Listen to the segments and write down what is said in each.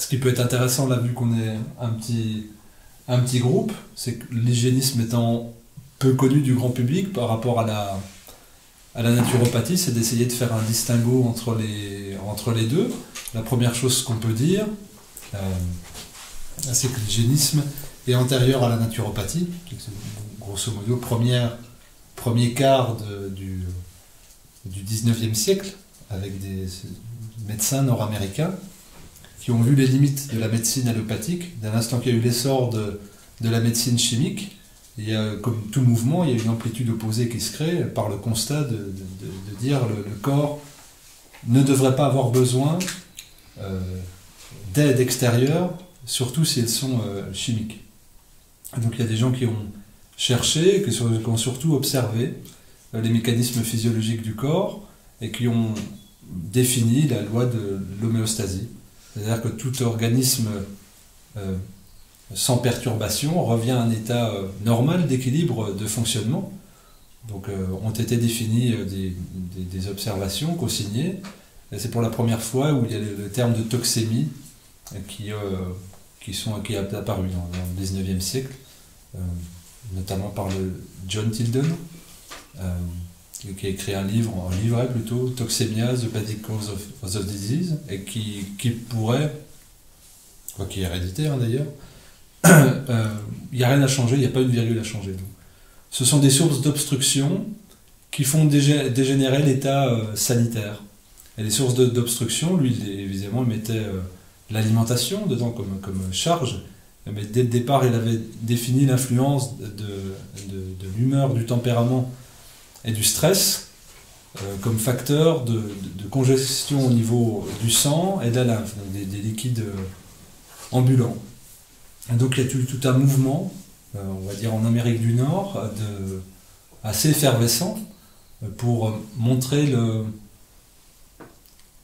Ce qui peut être intéressant là, vu qu'on est un petit groupe, c'est que l'hygiénisme étant peu connu du grand public par rapport à la naturopathie, c'est d'essayer de faire un distinguo entre les deux. La première chose qu'on peut dire, c'est que l'hygiénisme est antérieur à la naturopathie. Grosso modo, premier quart du 19e siècle, avec des médecins nord-américains qui ont vu les limites de la médecine allopathique. Dès l'instant qu'il y a eu l'essor de la médecine chimique, il y a, comme tout mouvement, il y a une amplitude opposée qui se crée par le constat de dire le corps ne devrait pas avoir besoin d'aide extérieure, surtout si elles sont chimiques. Donc il y a des gens qui ont cherché, qui ont surtout observé les mécanismes physiologiques du corps et qui ont défini la loi de l'homéostasie. C'est-à-dire que tout organisme sans perturbation revient à un état normal d'équilibre de fonctionnement. Donc ont été définies des observations co-signées. C'est pour la première fois où il y a le terme de toxémie qui est apparu dans le 19e siècle, notamment par le John Tilden, qui a écrit un livret plutôt, Toxemia, The Basic Cause of the Disease, et qui pourrait, quoi qui est héréditaire d'ailleurs, il n'y a rien à changer, il n'y a pas une virgule à changer. Donc, ce sont des sources d'obstruction qui font dégénérer l'état sanitaire. Et les sources d'obstruction, lui, évidemment, il mettait l'alimentation dedans comme charge, mais dès le départ, il avait défini l'influence de l'humeur, du tempérament et du stress comme facteur de congestion au niveau du sang et de la lymphe, donc des liquides ambulants. Et donc il y a tout un mouvement, on va dire en Amérique du Nord, assez effervescent pour montrer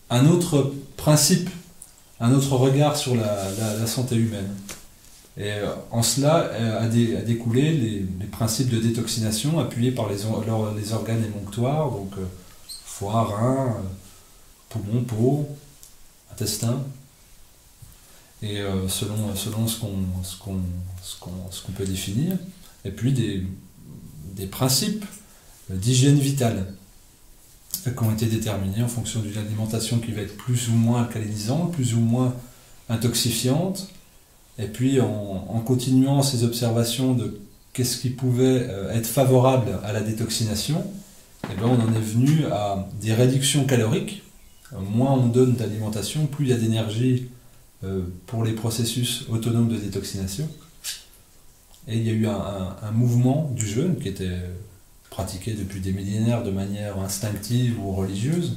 un autre principe, un autre regard sur la santé humaine. Et en cela a découlé les principes de détoxination appuyés par les organes émonctoires, donc foie, rein, poumon, peau, intestin. Et selon ce qu'on peut définir, et puis des principes d'hygiène vitale qui ont été déterminés en fonction d'une alimentation qui va être plus ou moins alcalinisante, plus ou moins intoxifiante, et puis en continuant ces observations de qu'est-ce qui pouvait être favorable à la détoxination, et bien on en est venu à des réductions caloriques. Moins on donne d'alimentation, plus il y a d'énergie pour les processus autonomes de détoxination. Et il y a eu un mouvement du jeûne qui était pratiqué depuis des millénaires de manière instinctive ou religieuse.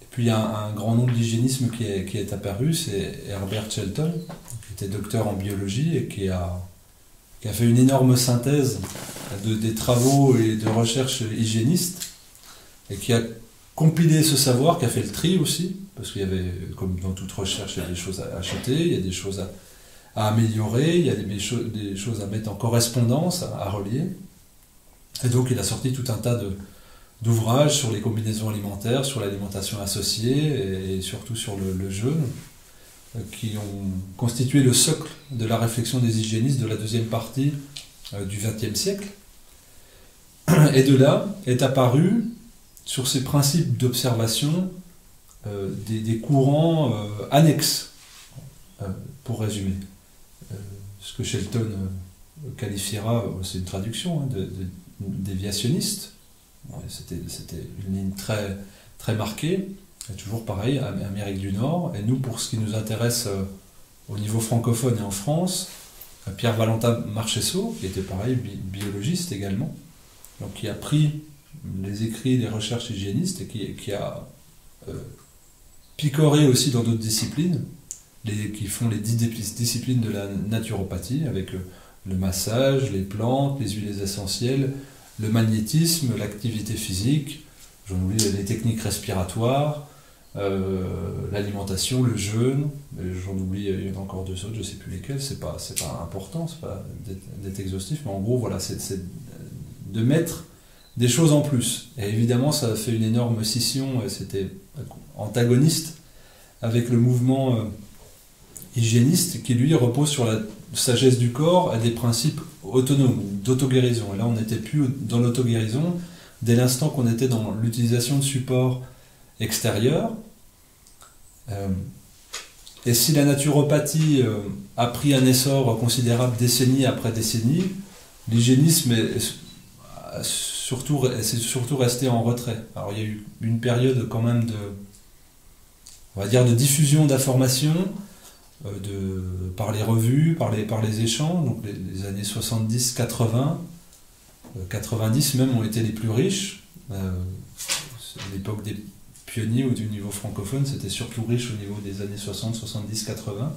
Et puis il y a un grand nom de l'hygiénisme qui est apparu, c'est Herbert Shelton, qui était docteur en biologie et qui a fait une énorme synthèse des travaux et de recherches hygiénistes et qui a compilé ce savoir, qui a fait le tri aussi, parce qu'il y avait, comme dans toute recherche, il y a des choses à acheter, il y a des choses à améliorer, il y a des choses à mettre en correspondance, à relier. Et donc il a sorti tout un tas d'ouvrages sur les combinaisons alimentaires, sur l'alimentation associée et surtout sur le jeûne, qui ont constitué le socle de la réflexion des hygiénistes de la deuxième partie du XXe siècle. Et de là est apparu, sur ces principes d'observation, des courants annexes, pour résumer. Ce que Shelton qualifiera, c'est une traduction, hein, déviationniste. C'était une ligne très, très marquée, et toujours pareil, Amérique du Nord. Et nous, pour ce qui nous intéresse au niveau francophone et en France, Pierre Valentin Marcheseau, qui était pareil, biologiste également, donc qui a pris les écrits, les recherches hygiénistes et qui a picoré aussi dans d'autres disciplines, qui font les 10 disciplines de la naturopathie, avec le massage, les plantes, les huiles essentielles, le magnétisme, l'activité physique, j'en oublie, les techniques respiratoires, l'alimentation, le jeûne, j'en oublie, il y en a encore deux autres, je ne sais plus lesquels, c'est pas important, c'est pas d'être exhaustif, mais en gros, voilà, c'est de mettre des choses en plus. Et évidemment, ça a fait une énorme scission, c'était antagoniste avec le mouvement hygiéniste qui lui repose sur la sagesse du corps et des principes autonomes, d'auto-guérison. Et là on n'était plus dans l'auto-guérison dès l'instant qu'on était dans l'utilisation de supports extérieurs. Et si la naturopathie a pris un essor considérable décennie après décennie, l'hygiénisme c'est surtout resté en retrait. Alors il y a eu une période quand même on va dire de diffusion d'informations par les revues, par les échanges, donc les années 70, 80, 90 même ont été les plus riches. L'époque des pionniers ou du niveau francophone, c'était surtout riche au niveau des années 60, 70, 80.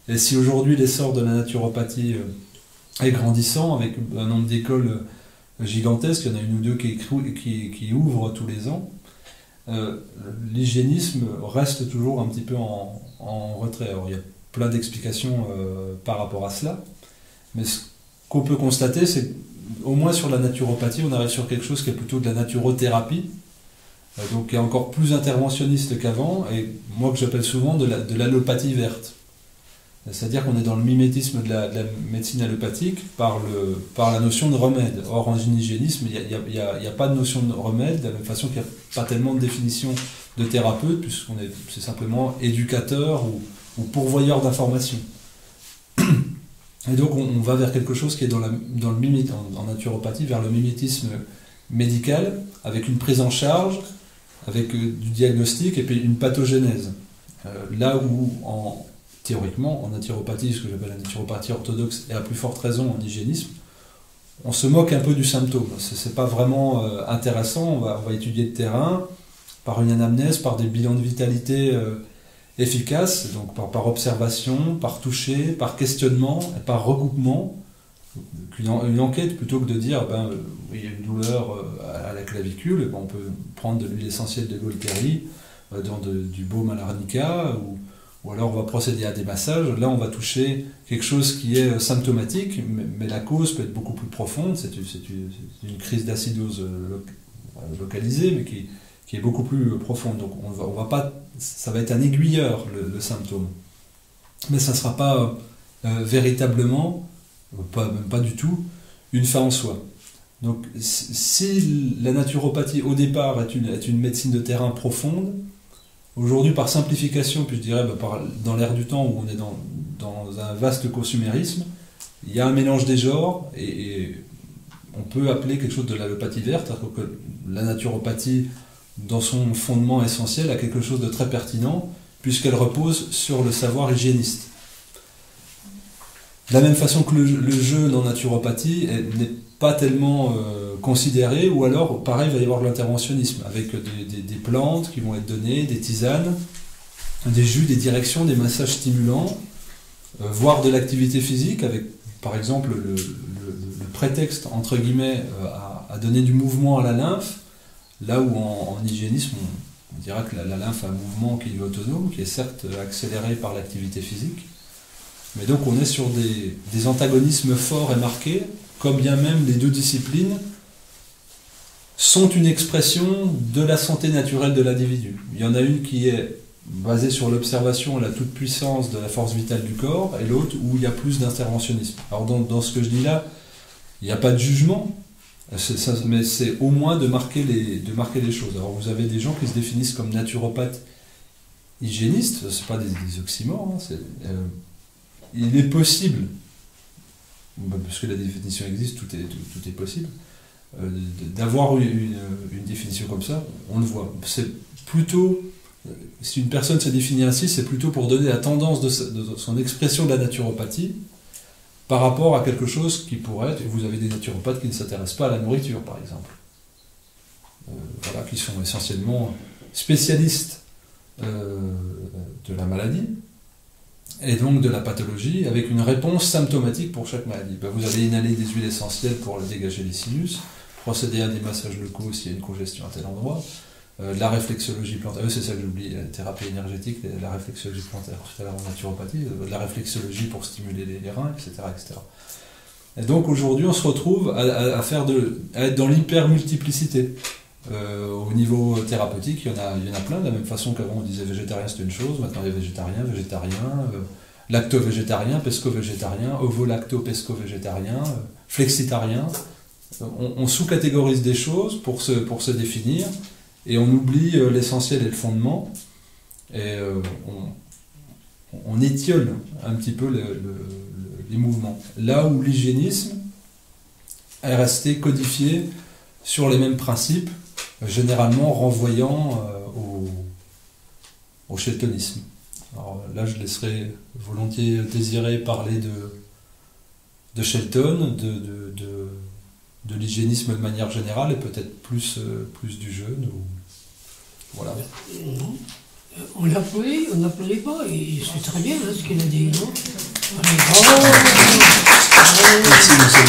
Et si aujourd'hui l'essor de la naturopathie est grandissant, avec un nombre d'écoles gigantesques, il y en a une ou deux qui ouvrent tous les ans, l'hygiénisme reste toujours un petit peu en retrait. Alors il y a plein d'explications par rapport à cela, mais ce qu'on peut constater, c'est qu'au moins sur la naturopathie, on arrive sur quelque chose qui est plutôt de la naturothérapie, donc qui est encore plus interventionniste qu'avant, et moi que j'appelle souvent de l'allopathie verte. C'est-à-dire qu'on est dans le mimétisme de la médecine allopathique par la notion de remède. Or, en hygiénisme, il n'y a pas de notion de remède, de la même façon qu'il n'y a pas tellement de définition de thérapeute, c'est simplement éducateur ou pourvoyeur d'informations. Et donc, on va vers quelque chose qui est en naturopathie, vers le mimétisme médical, avec une prise en charge, avec du diagnostic et puis une pathogénèse. Là où, théoriquement, en naturopathie, ce que j'appelle la naturopathie orthodoxe, et à plus forte raison en hygiénisme, on se moque un peu du symptôme. C'est pas vraiment intéressant, on va étudier le terrain par une anamnèse, par des bilans de vitalité efficaces, donc par observation, par toucher, par questionnement, et par recoupement. Une enquête, plutôt que de dire il y a une douleur à la clavicule, on peut prendre de l'huile essentielle de Golteri, dans du baume à l'arnica, ou alors on va procéder à des massages. Là on va toucher quelque chose qui est symptomatique, mais la cause peut être beaucoup plus profonde. C'est une crise d'acidose localisée, mais qui est beaucoup plus profonde. Donc on va pas, ça va être un aiguilleur le symptôme, mais ça ne sera pas véritablement, même pas du tout, une fin en soi. Donc si la naturopathie au départ est une médecine de terrain profonde, aujourd'hui par simplification, puis je dirais dans l'ère du temps où on est dans un vaste consumérisme, il y a un mélange des genres et on peut appeler quelque chose de l'allopathie verte, c'est-à-dire que la naturopathie dans son fondement essentiel a quelque chose de très pertinent puisqu'elle repose sur le savoir hygiéniste. De la même façon que le jeûne en naturopathie n'est pas tellement considéré, ou alors, pareil, il va y avoir de l'interventionnisme, avec des plantes qui vont être données, des tisanes, des jus, des directions, des massages stimulants, voire de l'activité physique, avec, par exemple, le prétexte, entre guillemets, à donner du mouvement à la lymphe, là où en hygiénisme, on dira que la lymphe a un mouvement qui est autonome, qui est certes accéléré par l'activité physique, mais donc on est sur des antagonismes forts et marqués, quand bien même les deux disciplines sont une expression de la santé naturelle de l'individu. Il y en a une qui est basée sur l'observation et la toute-puissance de la force vitale du corps, et l'autre où il y a plus d'interventionnisme. Alors dans ce que je dis là, il n'y a pas de jugement, mais c'est au moins de marquer les choses. Alors vous avez des gens qui se définissent comme naturopathes hygiénistes, ce n'est pas des oxymores, il est possible, puisque la définition existe, tout est possible, d'avoir une définition comme ça, on le voit. C'est plutôt, si une personne se définit ainsi, c'est plutôt pour donner la tendance de son expression de la naturopathie par rapport à quelque chose qui pourrait être, et vous avez des naturopathes qui ne s'intéressent pas à la nourriture, par exemple. Voilà, qui sont essentiellement spécialistes de la maladie, et donc de la pathologie, avec une réponse symptomatique pour chaque maladie. Vous allez inhaler des huiles essentielles pour dégager les sinus, procéder à des massages locaux s'il y a une congestion à tel endroit, la réflexologie plantaire, c'est ça que j'oublie, la thérapie énergétique, la réflexologie plantaire, tout à l'heure en naturopathie, la réflexologie pour stimuler les reins, etc., etc. Et donc aujourd'hui on se retrouve à être dans l'hyper-multiplicité. Au niveau thérapeutique, il y en a plein, de la même façon qu'avant on disait végétarien c'était une chose, maintenant il y a végétarien, lacto-végétarien, pesco-végétarien, ovo-lacto-pesco-végétarien, flexitarien. On sous-catégorise des choses pour se définir, et on oublie l'essentiel et le fondement, et on étiole un petit peu les mouvements. Là où l'hygiénisme est resté codifié sur les mêmes principes, généralement renvoyant au sheltonisme. Alors là, je laisserai volontiers Désiré parler de Shelton, de l'hygiénisme de manière générale, et peut-être plus du jeûne. Voilà. On n'applaudit pas, et c'est très bien ce qu'il a dit, non? Merci, monsieur.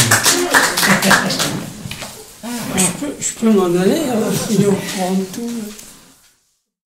Je peux m'en aller, alors, sinon on prend tout.